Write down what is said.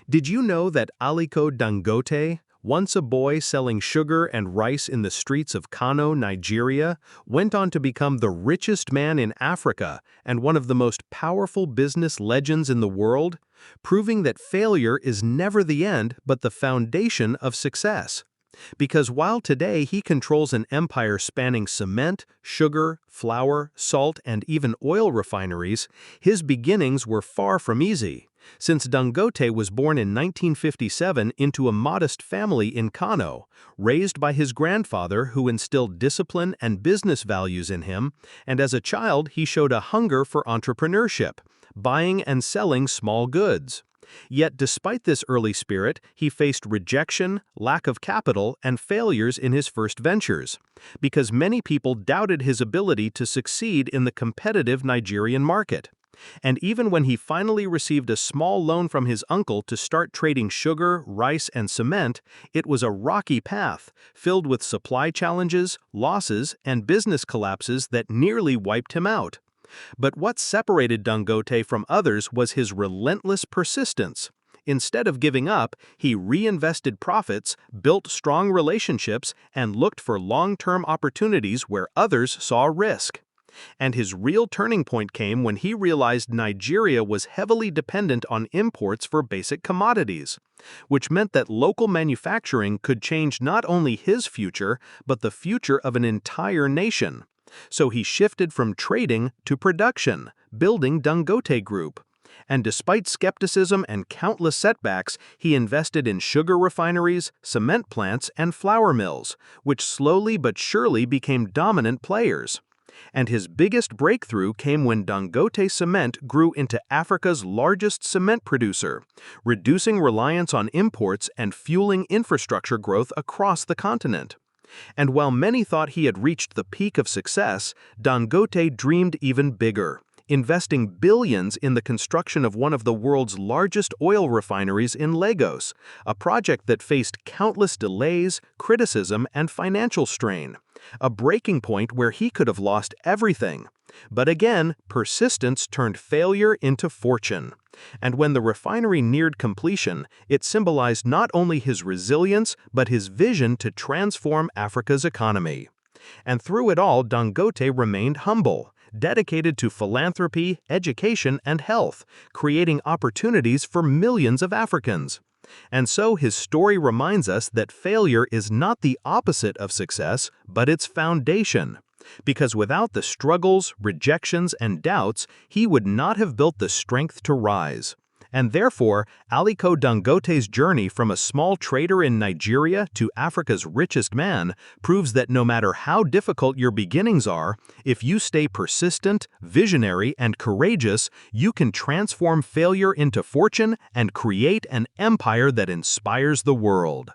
Did you know that Aliko Dangote, once a boy selling sugar and rice in the streets of Kano, Nigeria, went on to become the richest man in Africa and one of the most powerful business legends in the world, proving that failure is never the end but the foundation of success? Because while today he controls an empire spanning cement, sugar, flour, salt, and even oil refineries, his beginnings were far from easy. Since Dangote was born in 1957 into a modest family in Kano, raised by his grandfather who instilled discipline and business values in him, and as a child he showed a hunger for entrepreneurship, buying and selling small goods. Yet despite this early spirit, he faced rejection, lack of capital, and failures in his first ventures, because many people doubted his ability to succeed in the competitive Nigerian market. And even when he finally received a small loan from his uncle to start trading sugar, rice, and cement, it was a rocky path, filled with supply challenges, losses, and business collapses that nearly wiped him out. But what separated Dangote from others was his relentless persistence. Instead of giving up, he reinvested profits, built strong relationships, and looked for long-term opportunities where others saw risk. And his real turning point came when he realized Nigeria was heavily dependent on imports for basic commodities, which meant that local manufacturing could change not only his future, but the future of an entire nation. So he shifted from trading to production, building Dangote Group. And despite skepticism and countless setbacks, he invested in sugar refineries, cement plants, and flour mills, which slowly but surely became dominant players. And his biggest breakthrough came when Dangote Cement grew into Africa's largest cement producer, reducing reliance on imports and fueling infrastructure growth across the continent. And while many thought he had reached the peak of success, Dangote dreamed even bigger, investing billions in the construction of one of the world's largest oil refineries in Lagos, a project that faced countless delays, criticism, and financial strain, a breaking point where he could have lost everything. But again, persistence turned failure into fortune. And when the refinery neared completion, it symbolized not only his resilience, but his vision to transform Africa's economy. And through it all, Dangote remained humble, dedicated to philanthropy, education, and health, creating opportunities for millions of Africans. And so his story reminds us that failure is not the opposite of success, but its foundation. Because without the struggles, rejections, and doubts, he would not have built the strength to rise. And therefore, Aliko Dangote's journey from a small trader in Nigeria to Africa's richest man proves that no matter how difficult your beginnings are, if you stay persistent, visionary, and courageous, you can transform failure into fortune and create an empire that inspires the world.